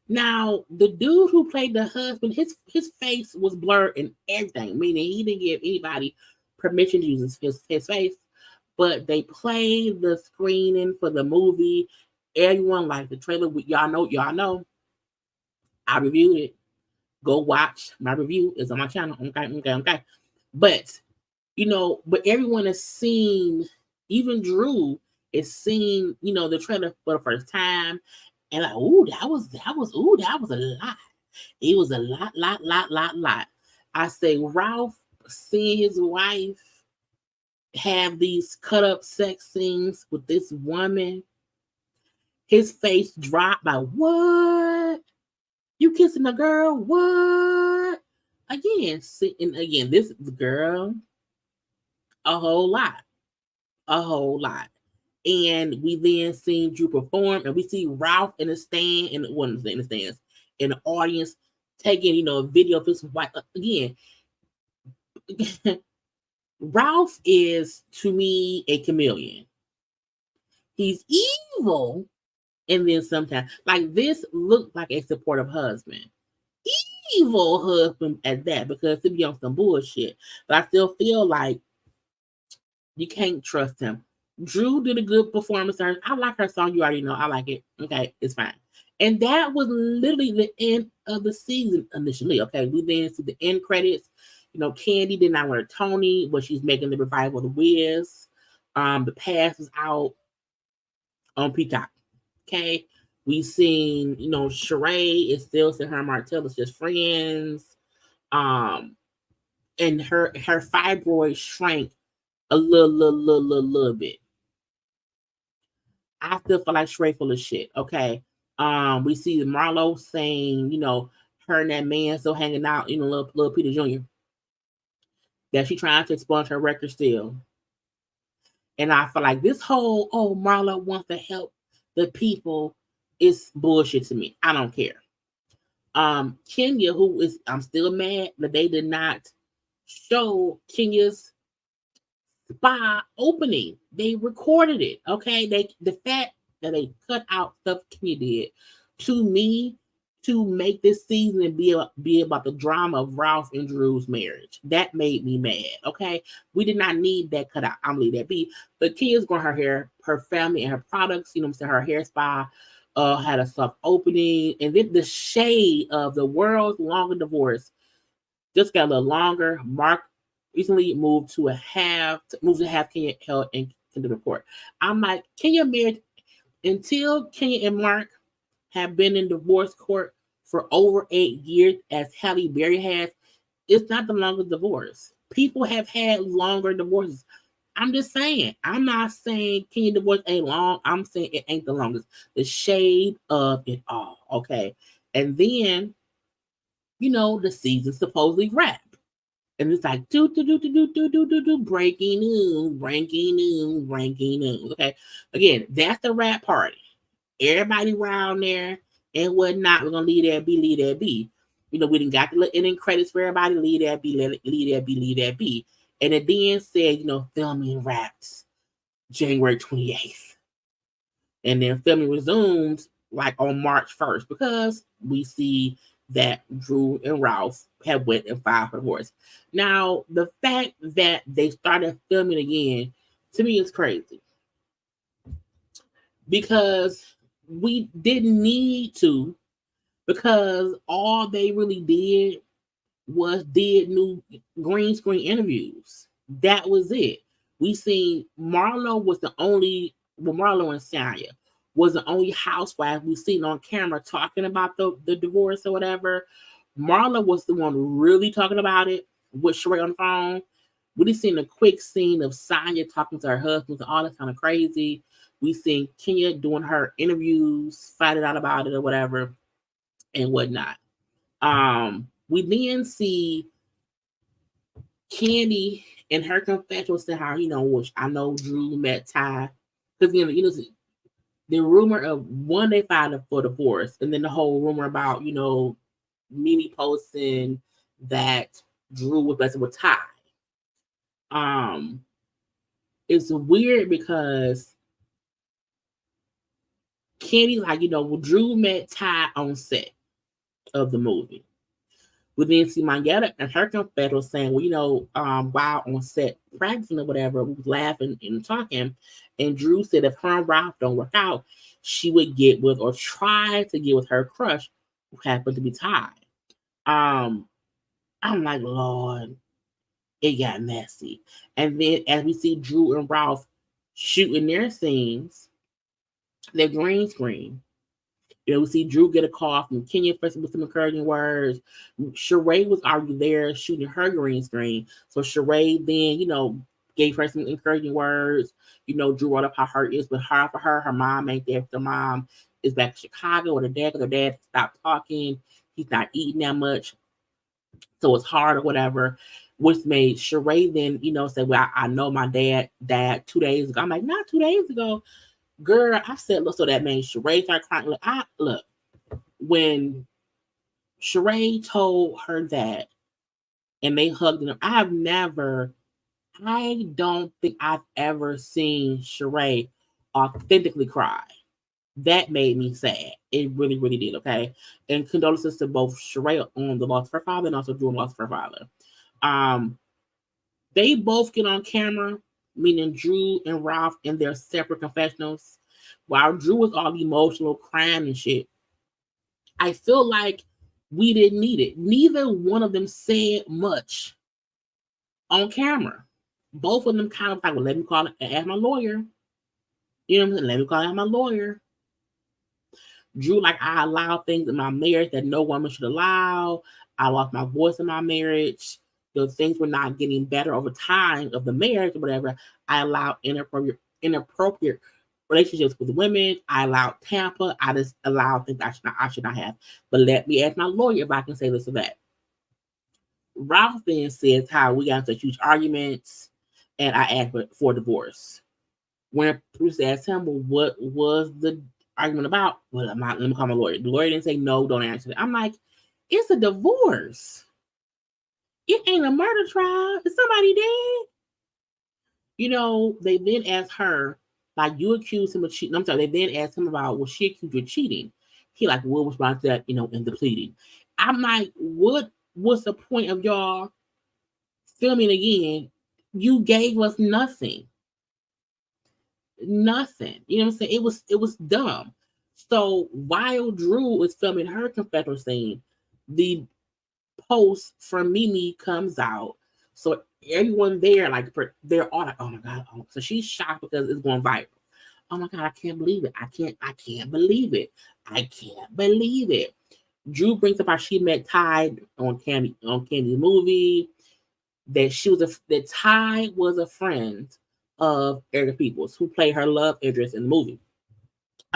Now, the dude who played the husband, his face was blurred and everything, meaning he didn't give anybody permission to use his face. But they played the screening for the movie. Everyone liked the trailer. Y'all know. I reviewed it. Go watch my review. It's on my channel. Okay. But everyone has seen, even Drew is seeing, the trailer for the first time. And like, that was a lot. It was a lot. I say Ralph seeing his wife have these cut up sex scenes with this woman. His face dropped like, what? You kissing a girl? What? Again, sitting again, this girl, a whole lot. A whole lot. And we then seen Drew perform, and we see Ralph in the stand, in the stands, in the audience, taking, a video of his wife. Again, Ralph is, to me, a chameleon. He's evil, and then sometimes, like, this looked like a supportive husband. Evil husband at that, because he be on some bullshit. But I still feel like you can't trust him. Drew did a good performance. I like her song. You already know. I like it. Okay, it's fine. And that was literally the end of the season initially. Okay, we then see the end credits. Kandi did not win a Tony, but she's making the revival of The Wiz. The Pass was out on Peacock. Okay, we seen, Sheree is still saying her and Martell is just friends. And her fibroid shrank a little bit. I still feel like Sheree full of shit. Okay. We see Marlo saying, her and that man still hanging out, little Peter Jr. That she trying to expunge her record still. And I feel like this whole, Marlo wants to help the people is bullshit to me. I don't care. Kenya, I'm still mad that they did not show Kenya's spa opening. They recorded it. Okay. The fact that they cut out stuff Kenya did, to me, to make this season be about the drama of Ralph and Drew's marriage. That made me mad. Okay. We did not need that cut out. I'm gonna leave that be. But Kenya's growing her hair, her family, and her products, her hair spa had a soft opening. And then the shade of the world's longest divorce just got a little longer. Mark recently moved to half Kenya held in the court. I'm like, Kenya married until Kenya and Mark have been in divorce court for over 8 years, as Halle Berry has. It's not the longest divorce. People have had longer divorces. I'm just saying. I'm not saying Kenya divorce ain't long. I'm saying it ain't the longest. The shade of it all. Okay. And then, the season supposedly wrapped. And it's like breaking news. Okay. Again, that's the rap party. Everybody around there and whatnot. We're gonna leave that be. We didn't got the ending credits for everybody. Leave that be. And it then said, filming wraps January 28th. And then filming resumes like on March 1st, because we see that Drew and Ralph have went and filed for divorce. Now, the fact that they started filming again, to me, is crazy. Because we didn't need to, because all they really did was new green screen interviews. That was it. We seen Marlo and Sanya was the only housewife we seen on camera talking about the divorce or whatever. Marlo was the one really talking about it with Sheree on the phone. We just seen a quick scene of Sanya talking to her husband and all that kind of crazy. We seen Kenya doing her interviews, finding out about it or whatever and whatnot. We then see Kandi and her confessions to her, which I know Drew met Ty. Because, the rumor of one, they filed for divorce, and then the whole rumor about, Mimi posting that Drew was blessed with Ty. It's weird because Kandi, Drew met Ty on set of the movie. We then see Mayetta and her confessional saying, while on set practicing or whatever, we was laughing and talking. And Drew said if her and Ralph don't work out, she would get with or try to get with her crush, who happened to be Ty. I'm like, Lord, it got messy. And then as we see Drew and Ralph shooting their scenes, their green screen, we see Drew get a call from Kenya first with some encouraging words. Sheree was already there shooting her green screen. So Sheree then, gave her some encouraging words. Drew brought up how hurt it is with her for her. Her mom ain't there. The mom is back in Chicago, or the dad, because her dad stopped talking. He's not eating that much, so it's hard or whatever. Which made Sheree then, say, well, I know my dad 2 days ago. I'm like, not 2 days ago. Girl, I said, look, so that made Sheree start crying. Look, when Sheree told her that and they hugged him, I don't think I've ever seen Sheree authentically cry. That made me sad. It really, really did, okay? And condolences to both Sheree on the loss of her father and also Drew on the loss of her father. They both get on camera, meaning Drew and Ralph, in their separate confessionals. While Drew was all emotional, crying and shit, I feel like we didn't need it. Neither one of them said much on camera. Both of them kind of like, well, let me call it and ask my lawyer. You know what I'm saying? Let me call it and ask my lawyer. Drew, like, I allowed things in my marriage that no woman should allow. I lost my voice in my marriage. The things were not getting better over time of the marriage or whatever. I allowed inappropriate relationships with women. I allowed Tampa. I just allowed things I should not have. But let me ask my lawyer if I can say this or that. Ralph then says how we got into huge arguments and I asked for divorce. When Bruce asked him, well, what was the argument about? Well, let me call my lawyer. The lawyer didn't say no, don't answer it. I'm like, it's a divorce. It ain't a murder trial. Is somebody dead? They then asked her, like, you accused him of cheating. I'm sorry, they then asked him about, well, she accused you of cheating. He like, well, respond to that, in the pleading. I'm like, what's the point of y'all filming again? You gave us nothing. Nothing. You know what I'm saying? It was dumb. So while Drew was filming her confessional scene, the post from Mimi comes out. So everyone there, like, they're all like, oh my God. Oh. So she's shocked because it's going viral. Oh my God, I can't believe it. I can't believe it. I can't believe it. Drew brings up how she met Ty on Kandi's movie. That Ty was a friend of Erica Peoples, who played her love interest in the movie.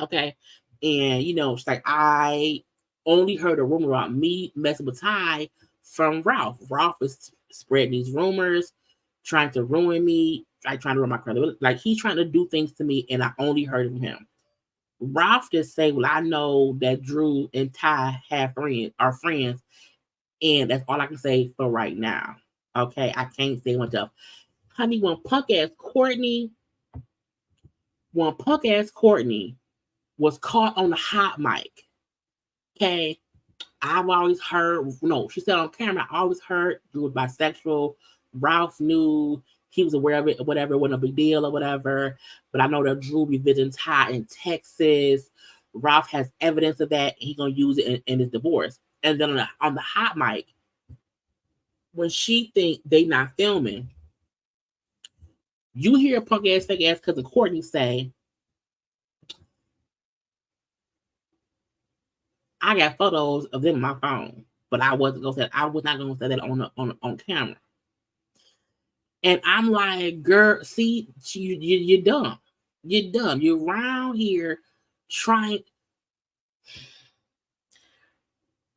Okay. And, she's like, I only heard a rumor about me messing with Ty from Ralph. Ralph is spreading these rumors, trying to ruin me, like trying to ruin my credibility. Like, he's trying to do things to me, and I only heard it from him. Ralph just say, well, I know that Drew and Ty are friends, and that's all I can say for right now. Okay, I can't say much else. Honey, when punk ass Courtney was caught on the hot mic, okay, I've always heard, no, she said on camera, I always heard Drew was bisexual. Ralph knew, he was aware of it, whatever, it wasn't a big deal or whatever. But I know that Drew be visiting Ty in Texas. Ralph has evidence of that, and he's going to use it in his divorce. And then on the hot mic, when she think they not filming, you hear punk ass, fake ass cousin Courtney say, I got photos of them on my phone, but I was not gonna say that on camera. And I'm like, girl, see, you're dumb. You're dumb. You're around here trying.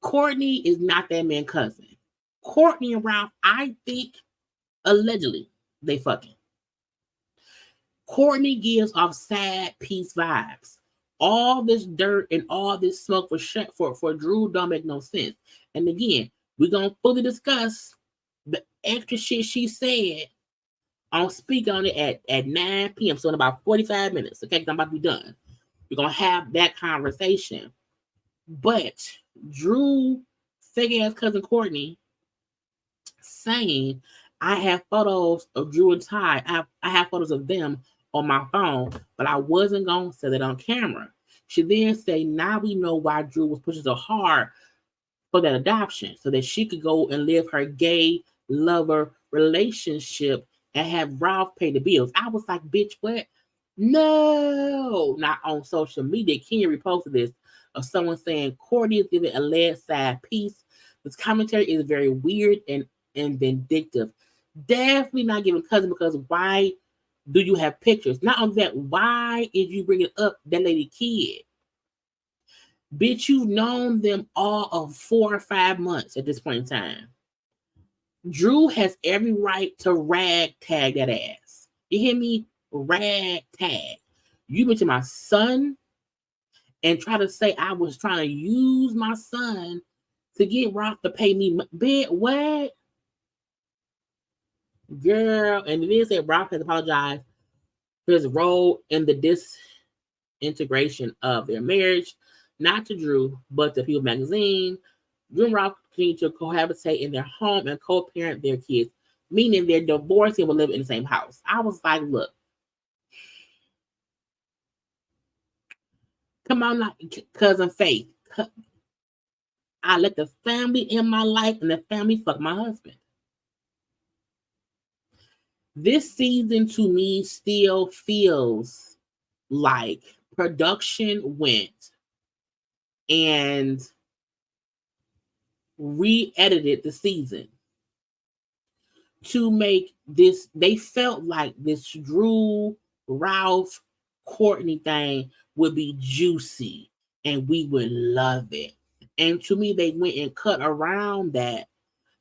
Courtney is not that man's cousin. Courtney and Ralph, I think, allegedly, they fucking. Courtney gives off sad peace vibes. All this dirt and all this smoke for Drew don't make no sense. And again, we're gonna fully discuss the extra shit she said on speak on it at 9 p.m. So in about 45 minutes, okay? I'm about to be done. We're gonna have that conversation. But Drew, fake ass cousin Courtney, saying, I have photos of Drew and Ty. I have photos of them on my phone, but I wasn't going to say that on camera. She then said, now we know why Drew was pushing so hard for that adoption, so that she could go and live her gay lover relationship and have Ralph pay the bills. I was like, bitch, what? No, not on social media. Kenya reposted this of someone saying Courtney is giving a lead side piece. This commentary is very weird and vindictive. Definitely not giving cousin, because why do you have pictures? Not only that, why is you bringing up that lady kid? Bitch, you've known them all of 4 or 5 months at this point in time. Drew has every right to ragtag that ass. You hear me? Ragtag. You mentioned my son and try to say I was trying to use my son to get Rock to pay me. Bitch, what? Girl, and it is that Rock has apologized for his role in the disintegration of their marriage, not to Drew, but to People Magazine. Drew and Rock continue to cohabitate in their home and co-parent their kids, meaning they're divorced and will live in the same house. I was like, look, come on, cousin Faith. I let the family in my life and the family fuck my husband. This season to me still feels like production went and re-edited the season to make this. They felt like this Drew, Ralph, Courtney thing would be juicy and we would love it. And to me, they went and cut around that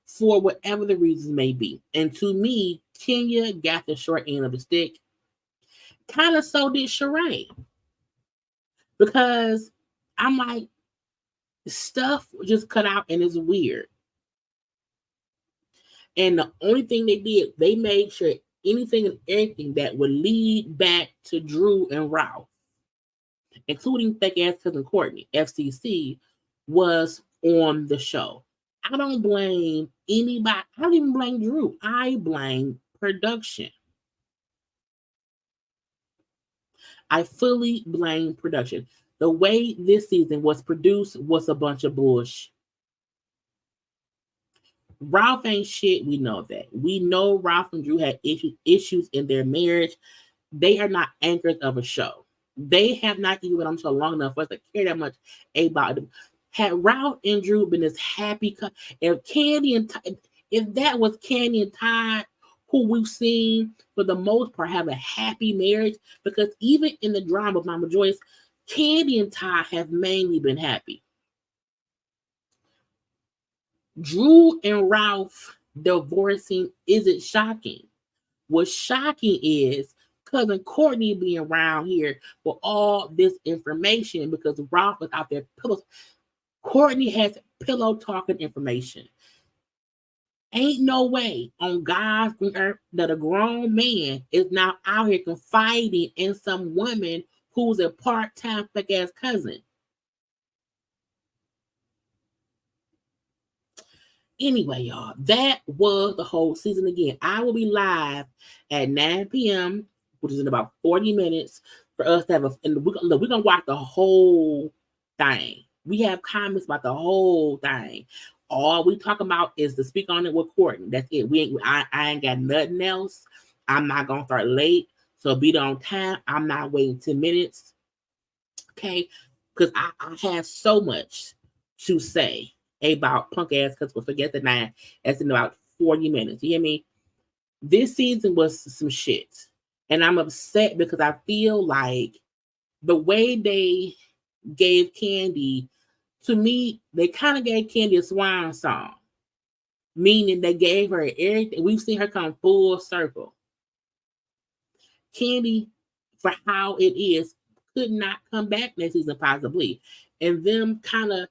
for whatever the reasons may be. And to me, Kenya got the short end of the stick. Kind of so did Sheree. Because I'm like, stuff just cut out and it's weird. And the only thing they did, they made sure anything and everything that would lead back to Drew and Ralph, including fake ass cousin Courtney, FCC, was on the show. I don't blame anybody. I don't even blame Drew. I blame production. I fully blame production. The way this season was produced was a bunch of bullshit. Ralph ain't shit. We know that. We know Ralph and Drew had issues in their marriage. They are not anchors of a show. They have not even been on the show long enough for us to care that much about them. Had Ralph and Drew been this happy, if Kandi and if that was Kandi and Todd, who we've seen for the most part have a happy marriage, because even in the drama of Mama Joyce, Kandi and Todd have mainly been happy. Drew and Ralph divorcing isn't shocking. What's shocking is cousin Courtney being around here with all this information because Ralph was out there pillows. Courtney has pillow talking information. Ain't no way on God's green earth that a grown man is now out here confiding in some woman who's a part-time fake ass cousin. Anyway, y'all, that was the whole season again. I will be live at 9 p.m., which is in about 40 minutes, for us to have and we're going to watch the whole thing. We have comments about the whole thing. All we talk about is to speak on it with Courtney. That's it. I ain't got nothing else. I'm not going to start late. So be there on time. I'm not waiting 10 minutes. Okay? Because I have so much to say about punk ass because we'll forget the 9. That's in about 40 minutes. You hear me? This season was some shit. And I'm upset because I feel like the way they gave Kandi, to me, they kind of gave Kandi a swan song. Meaning they gave her everything. We've seen her come full circle. Kandi, for how it is, could not come back next season possibly. And them kind of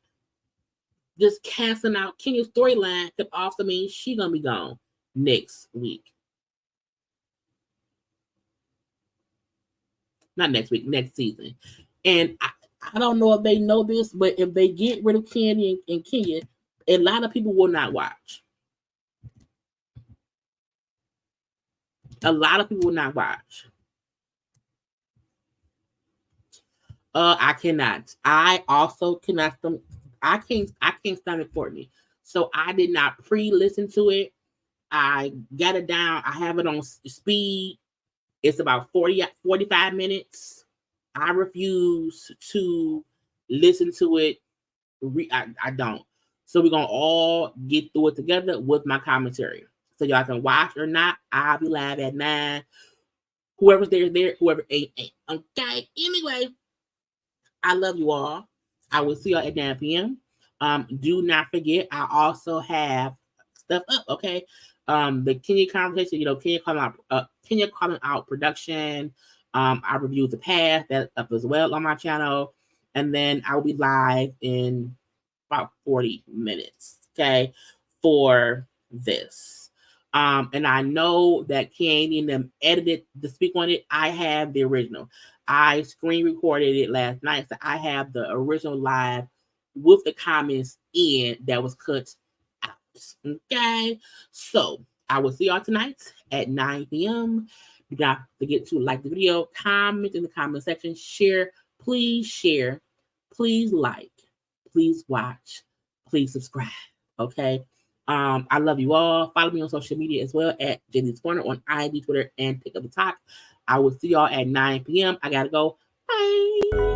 just canceling out Kenya's storyline could also mean she's going to be gone next week. Not next week, next season. And I don't know if they know this, but if they get rid of Kandi and Kenya, a lot of people will not watch. A lot of people will not watch. I cannot. I also cannot. I can't stand Courtney. So I did not pre-listen to it. I got it down. I have it on speed. It's about 45 minutes. I refuse to listen to it. I don't. So we're going to all get through it together with my commentary. so y'all can watch or not. I'll be live at 9. Whoever's there. Whoever ain't. Okay. Anyway, I love you all. I will see y'all at 9 p.m. Do not forget, I also have stuff up. Okay. The Kenya conversation. Kenya calling out production. I reviewed the past. That's up as well on my channel, and then I will be live in about 40 minutes. Okay, for this. And I know that Kandi and them edited the speak on it. I have the original. I screen recorded it last night, so I have the original live with the comments in that was cut out. Okay, so I will see y'all tonight at 9 p.m. Do not forget to like the video, comment in the comment section, share, please like, please watch, please subscribe. Okay. I love you all. Follow me on social media as well at JayLeesCorner on IG, Twitter, and TikTok. I will see y'all at 9 p.m. I gotta go. Bye.